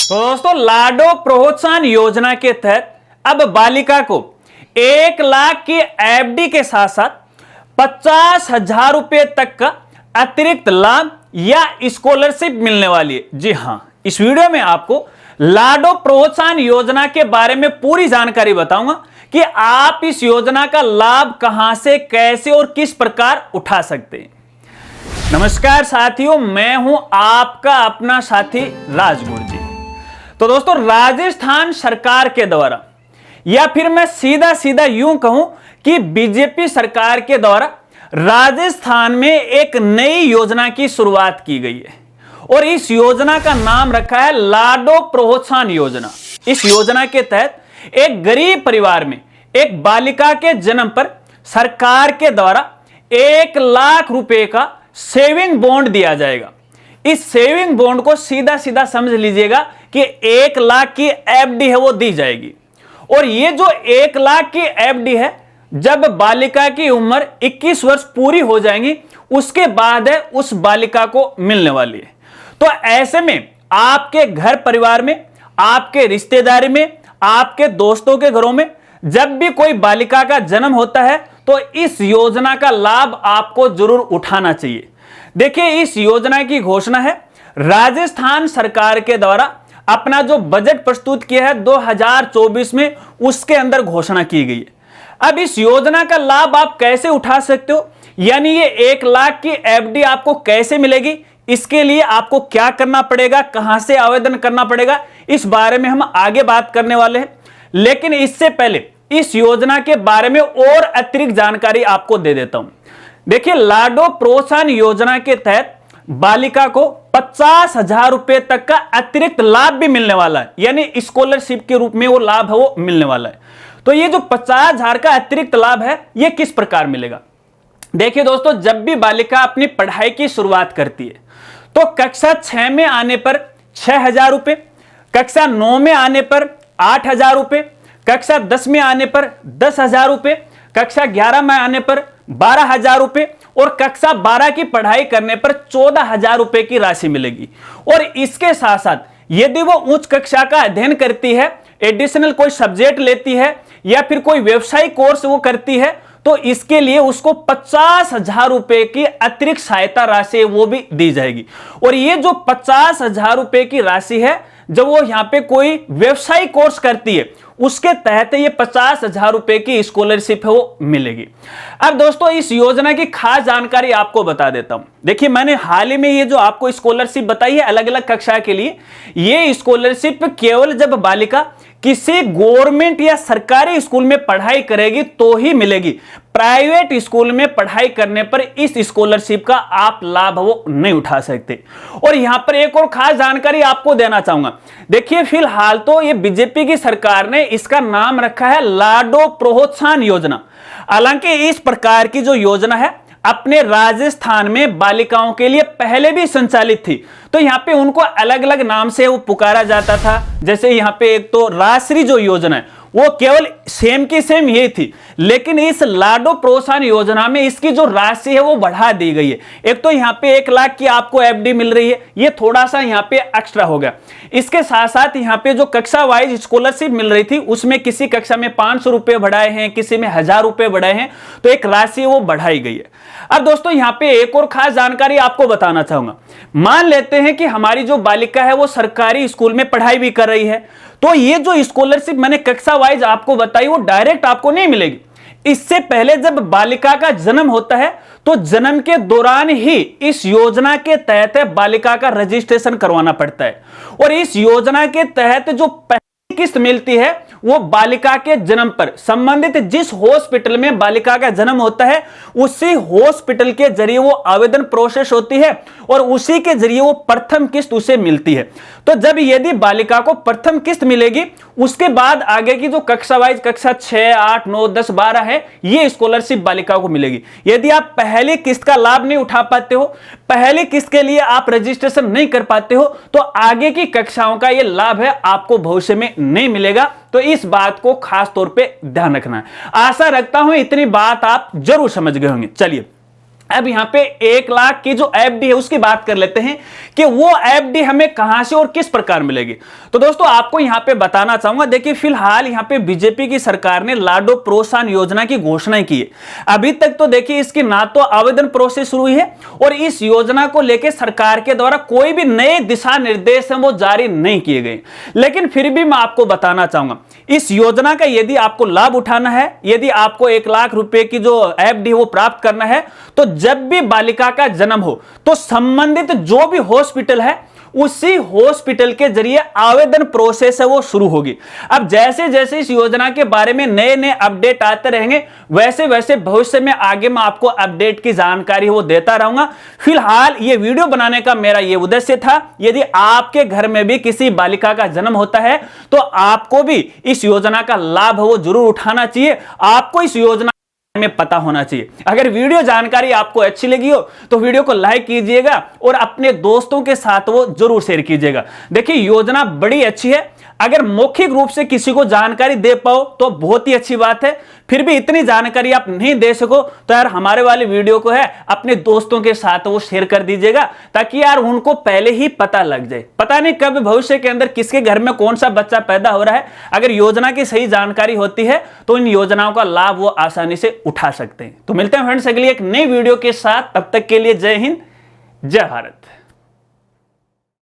तो दोस्तों लाडो प्रोत्साहन योजना के तहत अब बालिका को 1 लाख की एफडी के साथ साथ 50,000 रुपए तक का अतिरिक्त लाभ या स्कॉलरशिप मिलने वाली है। जी हां, इस वीडियो में आपको लाडो प्रोत्साहन योजना के बारे में पूरी जानकारी बताऊंगा कि आप इस योजना का लाभ कहां से, कैसे और किस प्रकार उठा सकते हैं। नमस्कार साथियों, मैं हूं आपका अपना साथी राजगुरु जी। तो दोस्तों, राजस्थान सरकार के द्वारा या फिर मैं सीधा यूं कहूं कि बीजेपी सरकार के द्वारा राजस्थान में एक नई योजना की शुरुआत की गई है और इस योजना का नाम रखा है लाडो प्रोत्साहन योजना। इस योजना के तहत एक गरीब परिवार में एक बालिका के जन्म पर सरकार के द्वारा 1 लाख रुपए का सेविंग बॉन्ड दिया जाएगा। इस सेविंग बॉन्ड को सीधा समझ लीजिएगा कि 1 लाख की एफडी है वो दी जाएगी और ये जो 1 लाख की एफडी है, जब बालिका की उम्र 21 वर्ष पूरी हो जाएंगी उसके बाद है उस बालिका को मिलने वाली है। तो ऐसे में आपके घर परिवार में, आपके रिश्तेदारी में, आपके दोस्तों के घरों में जब भी कोई बालिका का जन्म होता है तो इस योजना का लाभ आपको जरूर उठाना चाहिए। देखिए, इस योजना की घोषणा है राजस्थान सरकार के द्वारा अपना जो बजट प्रस्तुत किया है 2024 में, उसके अंदर घोषणा की गई है। अब इस योजना का लाभ आप कैसे उठा सकते हो, यानी ये 1 लाख की एफडी आपको कैसे मिलेगी, इसके लिए आपको क्या करना पड़ेगा, कहां से आवेदन करना पड़ेगा, इस बारे में हम आगे बात करने वाले हैं। लेकिन इससे पहले इस योजना के बारे में और अतिरिक्त जानकारी आपको दे देता हूं। देखिए, लाडो प्रोत्साहन योजना के तहत बालिका को 50,000 रुपए तक का अतिरिक्त लाभ भी मिलने वाला है, यानी स्कॉलरशिप के रूप में वो लाभ है वो मिलने वाला है। तो ये जो 50,000 का अतिरिक्त लाभ है ये किस प्रकार मिलेगा। देखिए दोस्तों, जब भी बालिका अपनी पढ़ाई की शुरुआत करती है तो कक्षा 6 में आने पर 6,000 रुपए, कक्षा 9 में आने पर 8,000 रुपए, कक्षा 10 में आने पर 10,000 रुपए, कक्षा 11 में आने पर 12,000 रुपए और कक्षा 12 की पढ़ाई करने पर 14,000 रुपए की राशि मिलेगी। और इसके साथ साथ यदि वो उच्च कक्षा का अध्ययन करती है, एडिशनल कोई सब्जेक्ट लेती है या फिर कोई व्यवसायिक कोर्स वो करती है तो इसके लिए उसको 50,000 रुपए की अतिरिक्त सहायता राशि वो भी दी जाएगी। और ये जो 50,000 रुपए की राशि है, जब वो यहां पे कोई व्यवसायिक कोर्स करती है उसके तहत ये 50,000 रुपए की स्कॉलरशिप है वो मिलेगी। अब दोस्तों, इस योजना की खास जानकारी आपको बता देता हूं। देखिए, मैंने हाल ही में ये जो आपको स्कॉलरशिप बताई है अलग अलग कक्षा के लिए, ये स्कॉलरशिप केवल जब बालिका किसी गवर्नमेंट या सरकारी स्कूल में पढ़ाई करेगी तो ही मिलेगी। प्राइवेट स्कूल में पढ़ाई करने पर इस स्कॉलरशिप का आप लाभ वो नहीं उठा सकते। और यहां पर एक और खास जानकारी आपको देना चाहूंगा। देखिए, फिलहाल तो ये बीजेपी की सरकार ने इसका नाम रखा है लाडो प्रोत्साहन योजना। हालांकि इस प्रकार की जो योजना है अपने राजस्थान में बालिकाओं के लिए पहले भी संचालित थी, तो यहां पे उनको अलग अलग नाम से वो पुकारा जाता था। जैसे यहां पे एक तो राजश्री जो योजना है वो केवल सेम की सेम यही थी, लेकिन इस लाडो प्रोत्साहन योजना में इसकी जो राशि है वो बढ़ा दी गई है। एक तो यहाँ पे 1 लाख की आपको एफडी मिल रही है, ये थोड़ा सा यहाँ पे एक्स्ट्रा हो गया। इसके साथ साथ यहाँ पे जो कक्षा वाइज स्कॉलरशिप मिल रही थी उसमें किसी कक्षा में 500 रुपए बढ़ाए हैं, किसी में 1,000 रुपए बढ़ाए हैं, तो एक राशि वो बढ़ाई गई है। अब दोस्तों, यहाँ पे एक और खास जानकारी आपको बताना चाहूंगा। मान लेते हैं कि हमारी जो बालिका है वो सरकारी स्कूल में पढ़ाई भी कर रही है, तो ये जो स्कॉलरशिप मैंने कक्षा वाइज आपको बताई वो डायरेक्ट आपको नहीं मिलेगी। इससे पहले जब बालिका का जन्म होता है तो जन्म के दौरान ही इस योजना के तहत बालिका का रजिस्ट्रेशन करवाना पड़ता है और इस योजना के तहत जो पहली किस्त मिलती है वो बालिका के जन्म पर संबंधित जिस हॉस्पिटल में बालिका का जन्म होता है उसी हॉस्पिटल के जरिए वो आवेदन प्रोसेस होती है और उसी के जरिए वो प्रथम किस्त उसे मिलती है। तो जब यदि बालिका को प्रथम किस्त मिलेगी उसके बाद आगे की जो कक्षा वाइज कक्षा 6, 8, 9, 10, 12 है ये स्कॉलरशिप बालिका को मिलेगी। यदि आप पहली किस्त का लाभ नहीं उठा पाते हो, पहली किस्त के लिए आप रजिस्ट्रेशन नहीं कर पाते हो, तो आगे की कक्षाओं का ये लाभ है आपको भविष्य में नहीं मिलेगा। तो इस बात को खास तौर पे ध्यान रखना है। आशा रखता हूं इतनी बात आप जरूर समझ गए होंगे। चलिए अब यहां पे 1 लाख की जो एफडी है उसकी बात कर लेते हैं कि वो एफडी हमें कहां से और किस प्रकार मिलेगी। तो दोस्तों आपको यहां पे बताना चाहूंगा, देखिए फिलहाल यहां पे बीजेपी की सरकार ने लाडो प्रोत्साहन योजना की घोषणा की है। अभी तक तो देखिए इसकी ना तो आवेदन प्रोसेस शुरू हुई है और इस योजना को लेकर सरकार के द्वारा कोई भी नए दिशा निर्देश है वो जारी नहीं किए गए। लेकिन फिर भी मैं आपको बताना चाहूंगा, इस योजना का यदि आपको लाभ उठाना है, यदि आपको 1 लाख रुपए की जो एफडी वो प्राप्त करना है, तो जब भी बालिका का जन्म हो तो संबंधित जो भी हॉस्पिटल है उसी हॉस्पिटल के जरिए आवेदन प्रोसेस है वो शुरू होगी। अब जैसे जैसे इस योजना के बारे में नए नए अपडेट आते रहेंगे, वैसे वैसे भविष्य में आगे मैं आपको अपडेट की जानकारी वो देता रहूंगा। फिलहाल ये वीडियो बनाने का मेरा ये उद्देश्य था, यदि आपके घर में भी किसी बालिका का जन्म होता है तो आपको भी इस योजना का लाभ वो जरूर उठाना चाहिए, आपको इस योजना में पता होना चाहिए। अगर वीडियो जानकारी आपको अच्छी लगी हो तो वीडियो को लाइक कीजिएगा और अपने दोस्तों के साथ वो जरूर शेयर कीजिएगा। देखिए योजना बड़ी अच्छी है, अगर मौखिक रूप से किसी को जानकारी दे पाओ तो बहुत ही अच्छी बात है, फिर भी इतनी जानकारी आप नहीं दे सको तो यार हमारे वाले वीडियो को है अपने दोस्तों के साथ वो शेयर कर दीजिएगा, ताकि यार उनको पहले ही पता लग जाए। पता नहीं कब भविष्य के अंदर किसके घर में कौन सा बच्चा पैदा हो रहा है, अगर योजना की सही जानकारी होती है तो इन योजनाओं का लाभ वो आसानी से उठा सकते हैं। तो मिलते हैं फ्रेंड्स अगली एक नई वीडियो के साथ, तब तक के लिए जय हिंद जय भारत।